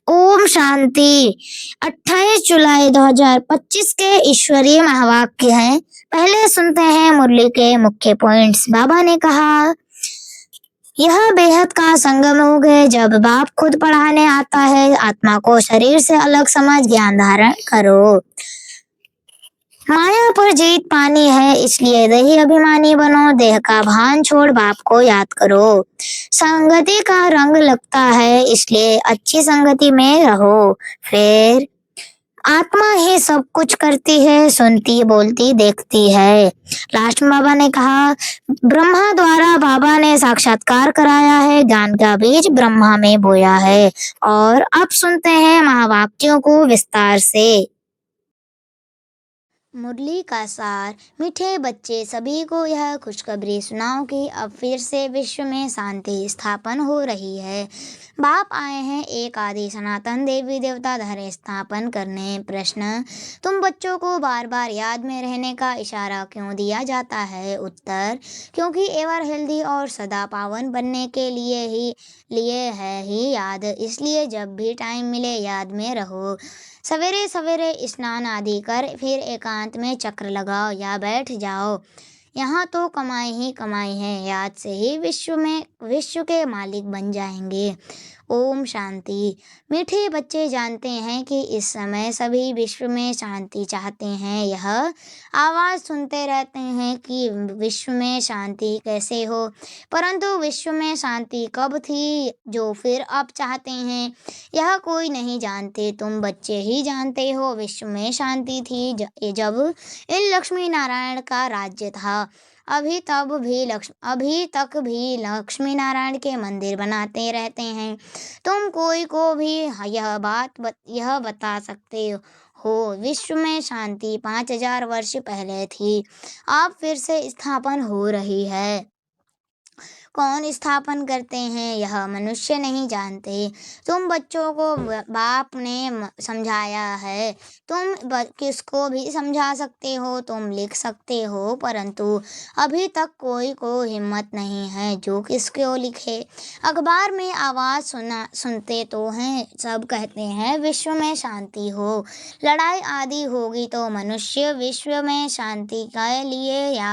ओम शांति। 28 जुलाई 2025 के ईश्वरीय महावाक्य हैं। पहले सुनते हैं मुरली के मुख्य पॉइंट्स। बाबा ने कहा, यह बेहद का संगम युग है जब बाप खुद पढ़ाने आता है। आत्मा को शरीर से अलग समझ ज्ञान धारण करो। माया पर जीत पानी है, इसलिए देही अभिमानी बनो। देह का भान छोड़ बाप को याद करो। संगति का रंग लगता है, इसलिए अच्छी संगति में रहो। फिर आत्मा ही सब कुछ करती है, सुनती, बोलती, देखती है। लास्ट में बाबा ने कहा, ब्रह्मा द्वारा बाबा ने साक्षात्कार कराया है, ज्ञान का बीज ब्रह्मा में बोया है। और अब सुनते हैं महावाक्यों को विस्तार से। मुरली का सार। मीठे बच्चे, सभी को यह खुशखबरी सुनाओ कि अब फिर से विश्व में शांति स्थापन हो रही है। बाप आए हैं एक आदि सनातन देवी देवता धैर्य स्थापन करने। प्रश्न, तुम बच्चों को बार बार याद में रहने का इशारा क्यों दिया जाता है? उत्तर, क्योंकि एवर हेल्दी और सदा पावन बनने के लिए है ही याद, इसलिए जब भी टाइम मिले याद में रहो। सवेरे सवेरे स्नान आदि कर फिर एकांत में चक्र लगाओ या बैठ जाओ। यहाँ तो कमाई ही कमाई है, याद से ही विश्व के मालिक बन जाएंगे। ओम शांति। मीठे बच्चे जानते हैं कि इस समय सभी विश्व में शांति चाहते हैं। यह आवाज़ सुनते रहते हैं कि विश्व में शांति कैसे हो, परंतु विश्व में शांति कब थी जो फिर अब चाहते हैं? यह कोई नहीं जानते, तुम बच्चे ही जानते हो। विश्व में शांति थी जब इन लक्ष्मी नारायण का राज्य था। अभी तक भी लक्ष्मी नारायण के मंदिर बनाते रहते हैं। तुम कोई को भी यह बता सकते हो, विश्व में शांति 5000 वर्ष पहले थी, अब फिर से स्थापन हो रही है। कौन स्थापन करते हैं यह मनुष्य नहीं जानते। तुम बच्चों को बाप ने समझाया है, तुम किसको भी समझा सकते हो, तुम लिख सकते हो, परंतु अभी तक कोई को हिम्मत नहीं है जो किसको लिखे। अखबार में आवाज़ सुनते तो हैं, सब कहते हैं विश्व में शांति हो, लड़ाई आदि होगी तो मनुष्य विश्व में शांति के लिए या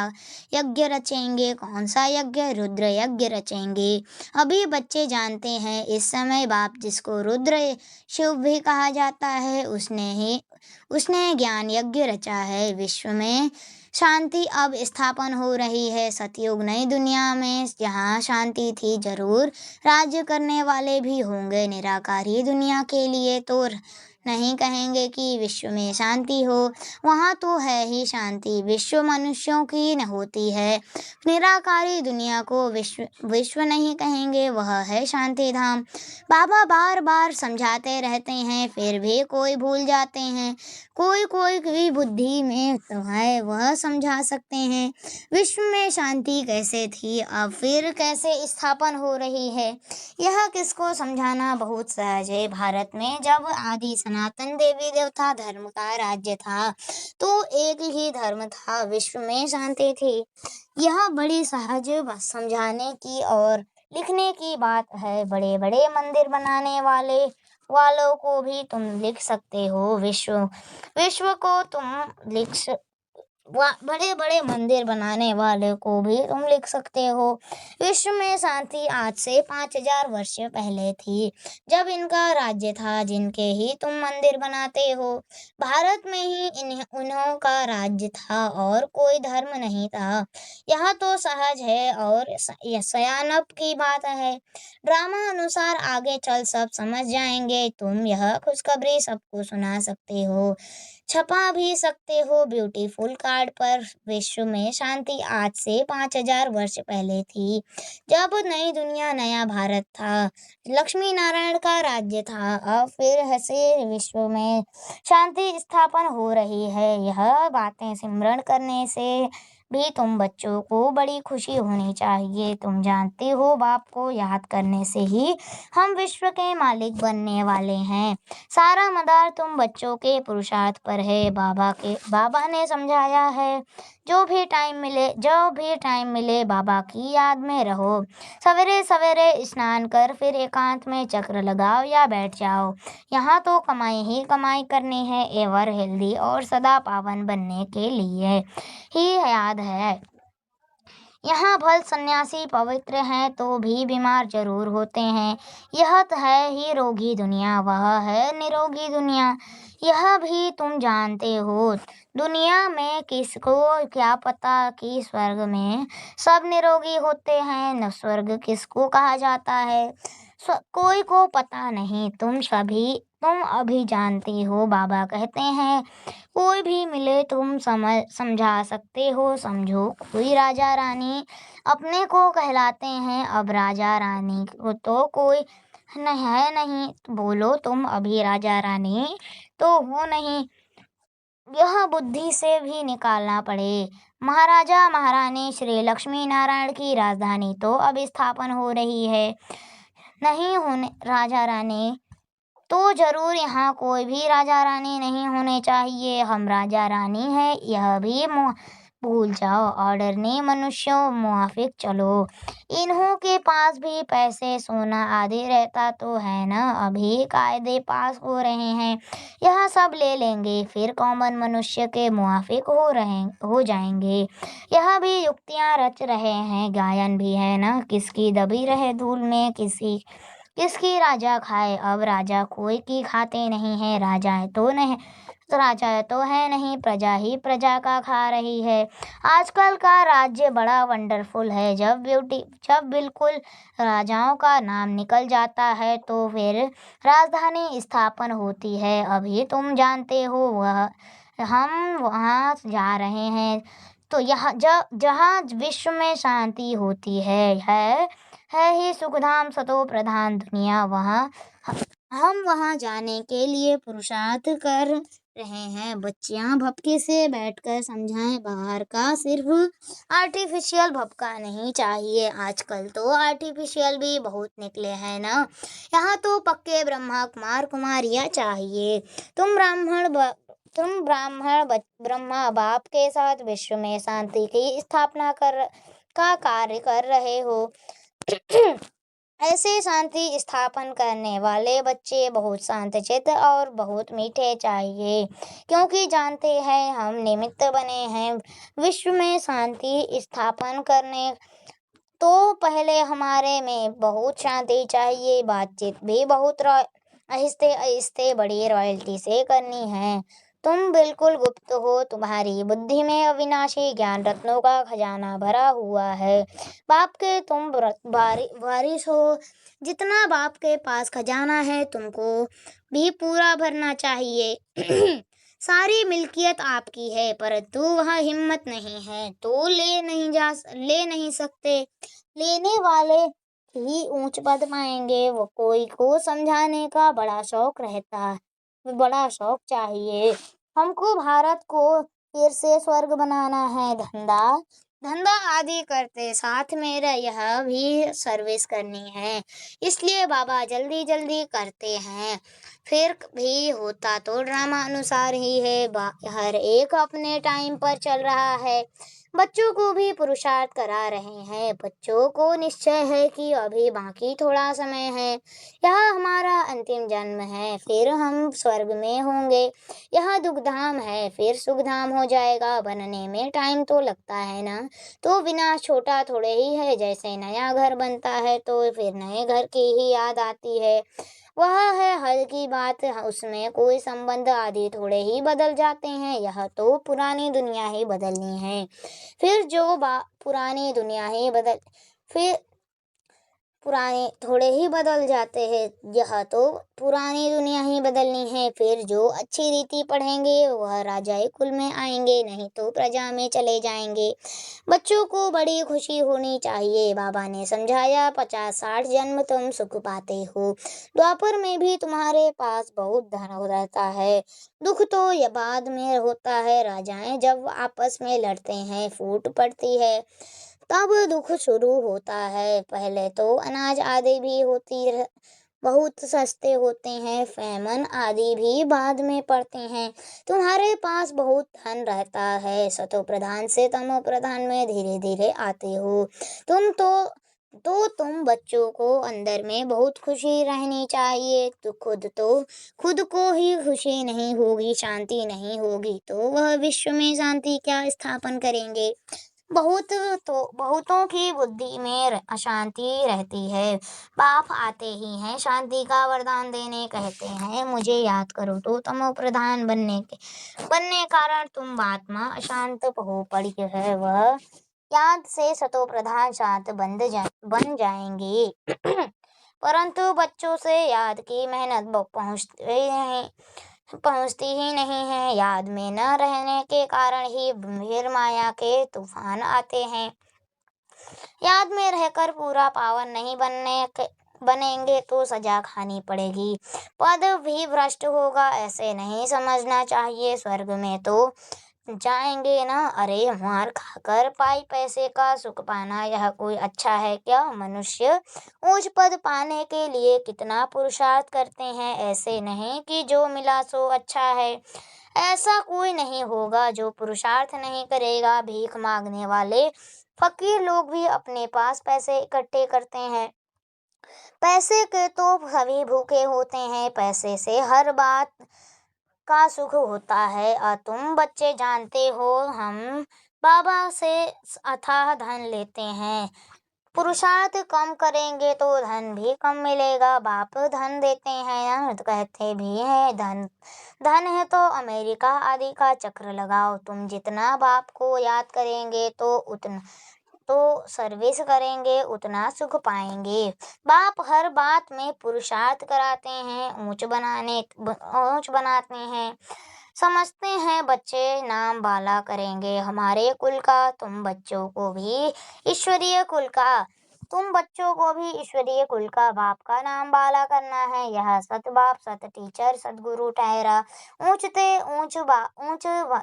यज्ञ रचेंगे। कौन सा यज्ञ? रुद्र यज्ञ रचेंगे। अभी बच्चे जानते हैं इस समय बाप जिसको रुद्र शिव भी कहा जाता है, उसने ज्ञान यज्ञ रचा है। विश्व में शांति अब स्थापन हो रही है। सतयुग नई दुनिया में जहाँ शांति थी, जरूर राज्य करने वाले भी होंगे। निराकारी दुनिया के लिए तो नहीं कहेंगे कि विश्व में शांति हो, वहाँ तो है ही शांति, विश्व मनुष्यों की न होती है। निराकारी दुनिया को विश्व नहीं कहेंगे, वह है शांति धाम। बाबा बार बार समझाते रहते हैं, फिर भी कोई भूल जाते हैं। कोई की बुद्धि में तो है, वह समझा सकते हैं विश्व में शांति कैसे थी, अब फिर कैसे स्थापन हो रही है। यह किसको समझाना बहुत सहज है। भारत में जब आदि सनातन देवी देवता धर्म का राज्य था तो एक ही धर्म था, विश्व में शांति थी। यह बड़ी सहज समझाने की और लिखने की बात है। बड़े बड़े मंदिर बनाने वालों को भी तुम लिख सकते हो। विश्व को तुम बड़े बड़े मंदिर बनाने वाले को भी तुम लिख सकते हो। विश्व में शांति आज से 5000 वर्ष पहले थी, जब इनका राज्य था, जिनके ही तुम मंदिर बनाते हो। भारत में ही उन्हों का राज्य था और कोई धर्म नहीं था। यह तो सहज है और सयानप की बात है। ड्रामा अनुसार आगे चल सब समझ जाएंगे। तुम यह खुशखबरी सबको सुना सकते हो, छपा भी सकते हो ब्यूटीफुल कार्ड पर। विश्व में शांति आज से 5000 वर्ष पहले थी, जब नई दुनिया नया भारत था, लक्ष्मी नारायण का राज्य था। अब फिर से विश्व में शांति स्थापन हो रही है। यह बातें सिमरण करने से भी तुम बच्चों को बड़ी खुशी होनी चाहिए। तुम जानते हो बाप को याद करने से ही हम विश्व के मालिक बनने वाले हैं। सारा मदार तुम बच्चों के पुरुषार्थ पर है। बाबा ने समझाया है, जो भी टाइम मिले बाबा की याद में रहो। सवेरे सवेरे स्नान कर फिर एकांत में चक्र लगाओ या बैठ जाओ। यहाँ तो कमाई ही कमाई करनी है, एवर हेल्दी और सदा पावन बनने के लिए ही याद है। यहाँ भल सन्यासी पवित्र हैं तो भी बीमार जरूर होते हैं। यह तो है ही रोगी दुनिया, वह है निरोगी दुनिया। यह भी तुम जानते हो। दुनिया में किसको क्या पता कि स्वर्ग में सब निरोगी होते हैं, न स्वर्ग किसको कहा जाता है। कोई को पता नहीं, तुम अभी जानती हो। बाबा कहते हैं कोई भी मिले तुम समझा सकते हो, समझो। कोई राजा रानी अपने को कहलाते हैं, अब राजा रानी को तो कोई नहीं है नहीं, बोलो तुम अभी राजा रानी तो हो नहीं। यह बुद्धि से भी निकालना पड़े। महाराजा महारानी श्री लक्ष्मी नारायण की राजधानी तो अब स्थापन हो रही है, नहीं होने राजा रानी तो जरूर यहाँ कोई भी राजा रानी नहीं होने चाहिए। हम राजा रानी हैं, यह भी भूल जाओ। ऑर्डर ने मनुष्यों मुआफिक चलो। इन्हों के पास भी पैसे सोना आदि रहता तो है न, अभी कायदे पास हो रहे हैं, यह सब ले लेंगे, फिर कॉमन मनुष्य के मुआफिक हो जाएंगे। यह भी युक्तियां रच रहे हैं, गायन भी है न, किसकी दबी रहे धूल में किसकी राजा खाए। अब राजा कोई की खाते नहीं है, राजा तो है नहीं, प्रजा ही प्रजा का खा रही है। आजकल का राज्य बड़ा वंडरफुल है। जब बिल्कुल राजाओं का नाम निकल जाता है तो फिर राजधानी स्थापन होती है। अभी तुम जानते हो हम वहाँ जा रहे हैं, तो यहाँ जहाँ विश्व में शांति होती है ही सुखधाम सतो प्रधान दुनिया। हम वहाँ जाने के लिए पुरुषार्थ कर रहे हैं। बच्चियां भपके से बैठकर समझाएं, बाहर का सिर्फ आर्टिफिशियल भपका नहीं चाहिए। आजकल तो आर्टिफिशियल भी बहुत निकले हैं ना। यहाँ तो पक्के ब्रह्मा कुमार कुमारियाँ चाहिए। तुम ब्रह्मा बाप के साथ विश्व में शांति की स्थापना का कार्य कर रहे हो। ऐसे शांति स्थापन करने वाले बच्चे बहुत शांतचित्त और बहुत मीठे चाहिए, क्योंकि जानते हैं हम निमित्त बने हैं विश्व में शांति स्थापन करने। तो पहले हमारे में बहुत शांति चाहिए, बातचीत भी बहुत आहिस्ते आहिस्ते बड़ी रॉयल्टी से करनी है। तुम बिल्कुल गुप्त हो, तुम्हारी बुद्धि में अविनाशी ज्ञान रत्नों का खजाना भरा हुआ है। बाप के तुम वारिस हो, जितना बाप के पास खजाना है तुमको भी पूरा भरना चाहिए। सारी मिल्कियत आपकी है, परंतु वह हिम्मत नहीं है तो ले नहीं सकते। लेने वाले ही ऊंच पद पाएंगे। वो कोई को समझाने का बड़ा शौक चाहिए। हमको भारत को फिर से स्वर्ग बनाना है। धंधा आदि करते साथ मेरा यह भी सर्विस करनी है, इसलिए बाबा जल्दी जल्दी करते हैं। फिर भी होता तो ड्रामा अनुसार ही है। हर एक अपने टाइम पर चल रहा है। बच्चों को भी पुरुषार्थ करा रहे हैं। बच्चों को निश्चय है कि अभी बाकी थोड़ा समय है, यह हमारा अंतिम जन्म है, फिर हम स्वर्ग में होंगे। यह दुखधाम है, फिर सुखधाम हो जाएगा। बनने में टाइम तो लगता है ना, तो विनाश छोटा थोड़े ही है। जैसे नया घर बनता है तो फिर नए घर की ही याद आती है, वह है हल की बात। उसमें कोई संबंध आदि थोड़े ही बदल जाते हैं। यह तो पुरानी दुनिया ही बदलनी है, फिर पुरानी दुनिया ही फिर पुराने थोड़े ही बदल जाते हैं। यह तो पुरानी दुनिया ही बदलनी है। फिर जो अच्छी रीति पढ़ेंगे वह राजाई कुल में आएंगे, नहीं तो प्रजा में चले जाएंगे। बच्चों को बड़ी खुशी होनी चाहिए। बाबा ने समझाया, 50-60 जन्म तुम सुख पाते हो, द्वापर में भी तुम्हारे पास बहुत धन रहता है। दुख तो यह बाद में होता है। राजाएं जब आपस में लड़ते हैं, फूट पड़ती है, तब दुख शुरू होता है। पहले तो अनाज आदि भी बहुत सस्ते होते हैं, फेमन आदि भी बाद में पड़ते हैं। तुम्हारे पास बहुत धन रहता है, सतो प्रधान से तमो प्रधान में धीरे धीरे आते हो। तुम तुम बच्चों को अंदर में बहुत खुशी रहनी चाहिए। तो खुद को ही खुशी नहीं होगी, शांति नहीं होगी, तो वह विश्व में शांति क्या स्थापन करेंगे। बहुत बहुतों की बुद्धि में अशांति रहती है। बाप आते ही हैं शांति का वरदान देने, कहते हैं मुझे याद करो तो तमो प्रधान बनने कारण तुम आत्मा अशांत हो पड़ी है, वह याद से सतो प्रधान शांत बन जाएंगे। परंतु बच्चों से याद की मेहनत पहुंचती ही नहीं है। याद में न रहने के कारण ही फिर माया के तूफान आते हैं। याद में रहकर पूरा पावन नहीं बनेंगे तो सजा खानी पड़ेगी, पद भी भ्रष्ट होगा। ऐसे नहीं समझना चाहिए, स्वर्ग में तो जाएंगे ना। अरे मार खाकर पाई पैसे का सुख पाना यह कोई अच्छा है क्या। मनुष्य ऊंच पद पाने के लिए कितना पुरुषार्थ करते हैं। ऐसे नहीं कि जो मिला सो अच्छा है, ऐसा कोई नहीं होगा जो पुरुषार्थ नहीं करेगा। भीख मांगने वाले फकीर लोग भी अपने पास पैसे इकट्ठे करते हैं। पैसे के तो सभी भूखे होते हैं, पैसे से हर बात का सुख होता है। तुम बच्चे जानते हो, हम बाबा से अथाह धन लेते हैं। पुरुषार्थ कम करेंगे तो धन भी कम मिलेगा। बाप धन देते हैं ना, तो कहते भी हैं धन धन है तो अमेरिका आदि का चक्र लगाओ। तुम जितना बाप को याद करेंगे तो सर्विस करेंगे उतना सुख पाएंगे। बाप हर बात में पुरुषार्थ कराते हैं, ऊंच बनाते हैं। समझते हैं बच्चे नाम बाला करेंगे हमारे कुल का। तुम बच्चों को भी ईश्वरीय कुल का बाप का नाम बाला करना है। यह सत बाप सत टीचर सदगुरु ठहरा, ऊंच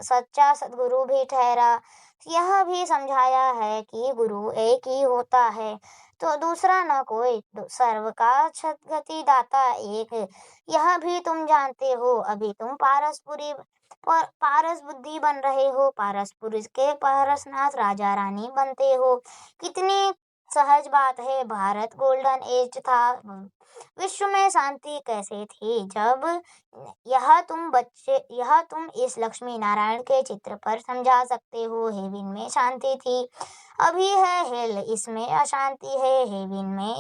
सच्चा सदगुरु भी ठहरा। यह भी समझाया है कि गुरु एक ही होता है, तो दूसरा न कोई, सर्व का सद्गति दाता एक। यह भी तुम जानते हो। अभी तुम पारस बुद्धि बन रहे हो, पारसपुर के पारसनाथ राजा रानी बनते हो। कितनी सहज बात है। भारत गोल्डन एज था, विश्व में शांति कैसे थी जब। यह तुम इस लक्ष्मी नारायण के चित्र पर समझा सकते हो। हेविन में शांति थी, अभी है हेल, इसमें अशांति है। हेविन में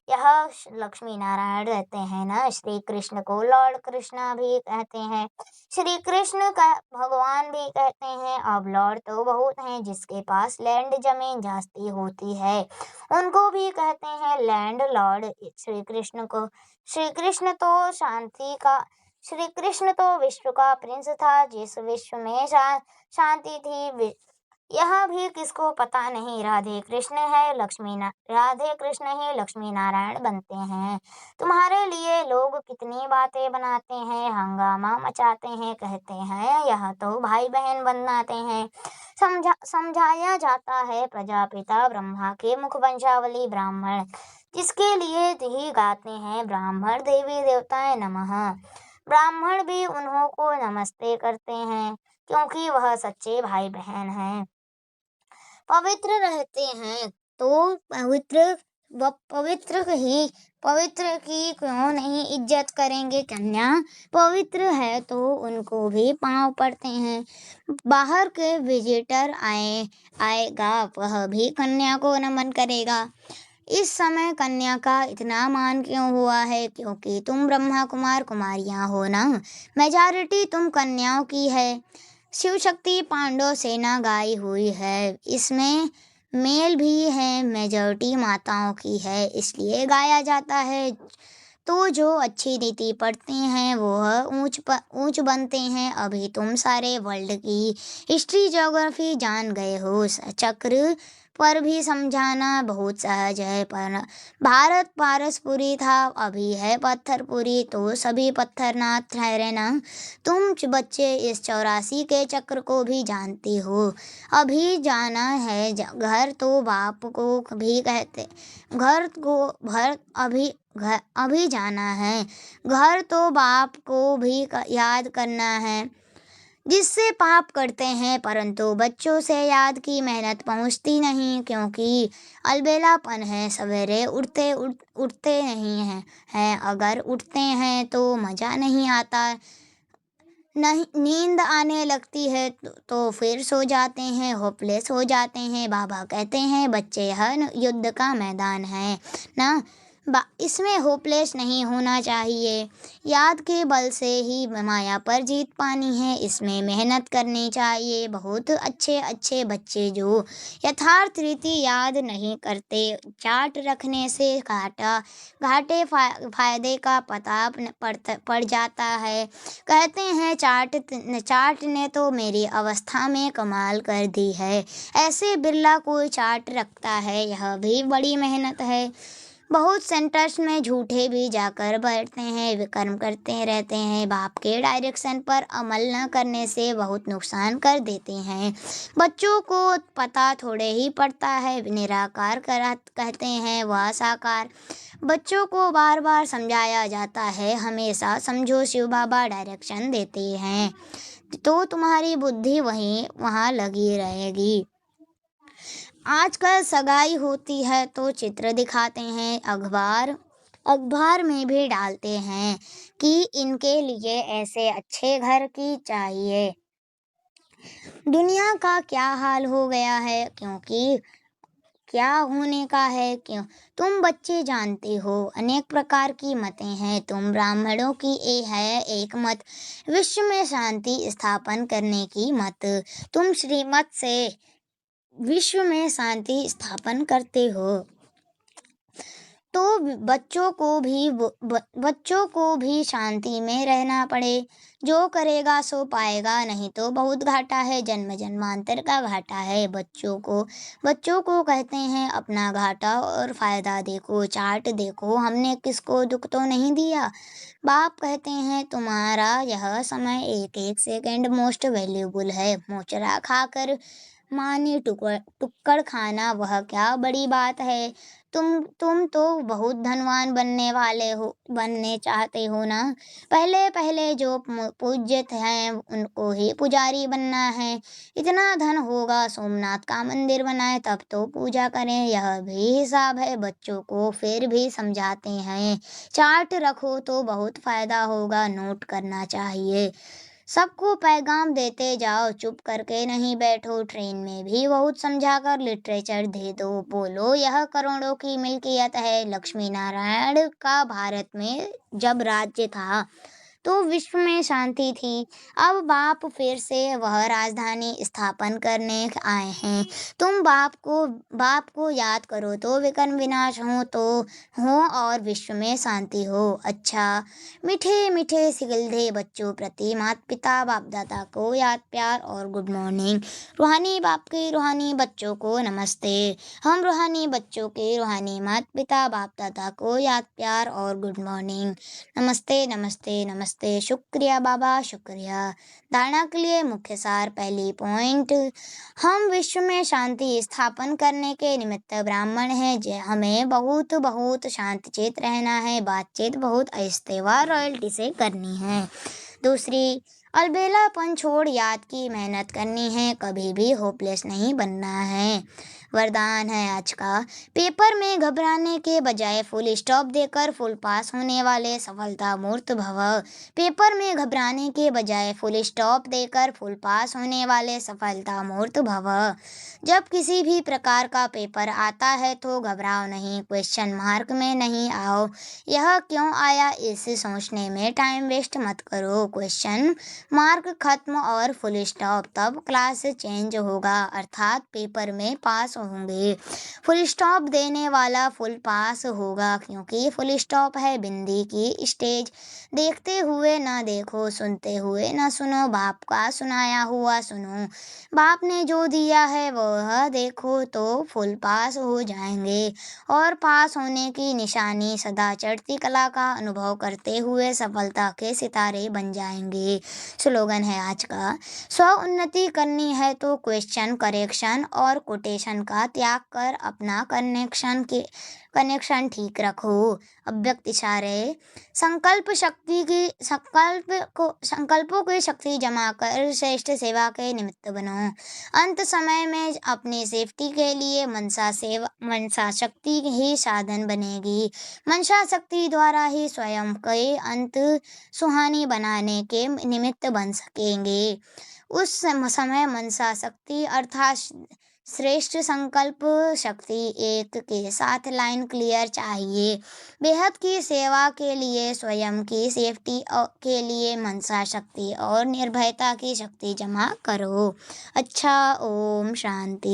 यह लक्ष्मी नारायण रहते हैं ना। श्री कृष्ण को लॉर्ड कृष्णा भी कहते हैं, श्री कृष्ण का भगवान भी कहते हैं। अब लॉर्ड तो बहुत हैं, जिसके पास लैंड जमीन जास्ती होती है उनको भी कहते हैं लैंड लॉर्ड। श्री कृष्ण तो विश्व का प्रिंस था, जिस विश्व में शांति थी यह भी किसको पता नहीं। राधे कृष्ण ही लक्ष्मी नारायण बनते हैं। तुम्हारे लिए लोग कितनी बातें बनाते हैं, हंगामा मचाते हैं, कहते हैं यह तो भाई बहन बनाते हैं। समझाया जाता है प्रजापिता ब्रह्मा के मुख वंशावली ब्राह्मण, जिसके लिए ही गाते हैं ब्राह्मण देवी देवताएं नमः। ब्राह्मण भी उन्हों को नमस्ते करते हैं, क्योंकि वह सच्चे भाई बहन हैं, पवित्र रहते हैं। तो पवित्र की क्यों नहीं इज्जत करेंगे। कन्या पवित्र है तो उनको भी पांव पड़ते हैं। बाहर के विजिटर आएगा वह भी कन्या को नमन करेगा। इस समय कन्या का इतना मान क्यों हुआ है, क्योंकि तुम ब्रह्मा कुमार कुमारियां हो ना। मेजॉरिटी तुम कन्याओं की है। शिव शक्ति पांडव सेना गाई हुई है, इसमें मेल भी है, मेजॉरिटी माताओं की है, इसलिए गाया जाता है। तो जो अच्छी नीति पढ़ते हैं वो ऊंच बनते हैं। अभी तुम सारे वर्ल्ड की हिस्ट्री ज्योग्राफी जान गए हो। चक्र पर भी समझाना बहुत सहज है। पर भारत पारसपुरी था, अभी है पत्थरपुरी, तो सभी पत्थर ना ठहरे ना। तुम बच्चे इस 84 के चक्र को भी जानती हो। अभी जाना है घर तो बाप को भी कहते, घर को घर अभी घर अभी जाना है घर तो बाप को भी याद करना है, जिससे पाप करते हैं। परंतु बच्चों से याद की मेहनत पहुंचती नहीं, क्योंकि अलबेलापन है। सवेरे उठते नहीं हैं अगर उठते हैं तो मज़ा नहीं आता, नहीं नींद आने लगती है तो फिर सो जाते हैं, होपलेस हो जाते हैं। बाबा कहते हैं बच्चे यह युद्ध का मैदान है ना, इसमें होपलेस नहीं होना चाहिए। याद के बल से ही माया पर जीत पानी है, इसमें मेहनत करनी चाहिए। बहुत अच्छे अच्छे बच्चे जो यथार्थ रीति याद नहीं करते, चार्ट रखने से घाटे फायदे का पता पड़ जाता है। कहते हैं चार्ट ने तो मेरी अवस्था में कमाल कर दी है। ऐसे बिरला कोई चार्ट रखता है, यह भी बड़ी मेहनत है। बहुत सेंटर्स में झूठे भी जाकर बैठते हैं, विक्रम करते रहते हैं। बाप के डायरेक्शन पर अमल न करने से बहुत नुकसान कर देते हैं। बच्चों को पता थोड़े ही पड़ता है, निराकार कहते हैं वह साकार। बच्चों को बार बार समझाया जाता है, हमेशा समझो शिव बाबा डायरेक्शन देते हैं तो तुम्हारी बुद्धि वहाँ लगी रहेगी। आजकल सगाई होती है तो चित्र दिखाते हैं, अखबार में भी डालते हैं कि इनके लिए ऐसे अच्छे घर की चाहिए। दुनिया का क्या हाल हो गया है, क्योंकि क्या होने का है क्यों। तुम बच्चे जानते हो अनेक प्रकार की मतें हैं, तुम ब्राह्मणों की है एक मत, विश्व में शांति स्थापन करने की मत। तुम श्रीमत से विश्व में शांति स्थापन करते हो, तो बच्चों को भी शांति में रहना पड़े। जो करेगा सो पाएगा, नहीं तो बहुत घाटा है, जन्म जन्मांतर का घाटा है। बच्चों को कहते हैं अपना घाटा और फायदा देखो, चार्ट देखो, हमने किसको दुख तो नहीं दिया। बाप कहते हैं तुम्हारा यह समय एक एक सेकंड मोस्ट वैल्यूबल है। मोचरा खाकर मानी टुक्कड़ खाना वह क्या बड़ी बात है। तुम तो बहुत धनवान बनने चाहते हो ना। पहले पहले जो पूज्य हैं उनको ही पुजारी बनना है। इतना धन होगा सोमनाथ का मंदिर बनाए तब तो पूजा करें, यह भी हिसाब है। बच्चों को फिर भी समझाते हैं, चार्ट रखो तो बहुत फायदा होगा, नोट करना चाहिए। सबको पैगाम देते जाओ, चुप करके नहीं बैठो। ट्रेन में भी बहुत समझाकर लिटरेचर दे दो, बोलो यह करोड़ों की मिल्कियत है। लक्ष्मी नारायण का भारत में जब राज्य था तो विश्व में शांति थी। अब बाप फिर से वह राजधानी स्थापन करने आए हैं। तुम बाप को याद करो तो विकर्ण विनाश हो और विश्व में शांति हो। अच्छा मीठे मीठे सिगलधे बच्चों प्रति माता पिता बाप दादा को याद प्यार और गुड मॉर्निंग। रूहानी बाप के रूहानी बच्चों को नमस्ते। हम रूहानी बच्चों के रूहानी माता पिता बाप दादा को याद प्यार और गुड मॉर्निंग। नमस्ते नमस्ते नमस्ते। शुक्रिया बाबा, शुक्रिया। धारणा के लिए मुख्य सार। पहली पॉइंट, हम विश्व में शांति स्थापन करने के निमित्त ब्राह्मण हैं। हमें बहुत बहुत शांतचित रहना है, बातचीत बहुत आहिस्ते व रॉयल्टी से करनी है। दूसरी, अलबेलापन छोड़ याद की मेहनत करनी है, कभी भी होपलेस नहीं बनना है। वरदान है आज का, पेपर में घबराने के बजाय फुल स्टॉप देकर फुल पास होने वाले सफलता मूर्त भव। पेपर में घबराने के बजाय फुल स्टॉप देकर फुल पास होने वाले सफलता मूर्त भव। जब किसी भी प्रकार का पेपर आता है तो घबराओ नहीं, क्वेश्चन मार्क में नहीं आओ। यह क्यों आया इस सोचने में टाइम वेस्ट मत करो। क्वेश्चन मार्क खत्म और फुल स्टॉप, तब क्लास चेंज होगा, अर्थात पेपर में पास होंगे। फुल स्टॉप देने वाला फुल पास होगा, क्योंकि फुल स्टॉप है बिंदी की स्टेज। देखते हुए ना देखो, सुनते हुए ना सुनो, बाप का सुनाया हुआ सुनो। बाप ने जो दिया है वह देखो, तो फुल पास हो जाएंगे। और पास होने की निशानी सदा चढ़ती कला का अनुभव करते हुए सफलता के सितारे बन जाएंगे। स्लोगन है आज का, स्व उन्नति करनी है तो क्वेश्चन, करेक्शन और कोटेशन का त्याग कर अपना कनेक्शन ठीक रखो। अव्यक्त इशारे, संकल्पों की शक्ति जमा कर श्रेष्ठ सेवा के निमित्त बनो। अंत समय में अपनी सेफ्टी के लिए मनसा शक्ति ही साधन बनेगी। मनसा शक्ति द्वारा ही स्वयं के अंत सुहानी बनाने के निमित्त बन सकेंगे। उस समय मनसा शक्ति अर्थात श्रेष्ठ संकल्प शक्ति एक के साथ लाइन क्लियर चाहिए। बेहद की सेवा के लिए, स्वयं की सेफ्टी के लिए मनसा शक्ति और निर्भयता की शक्ति जमा करो। अच्छा, ओम शांति।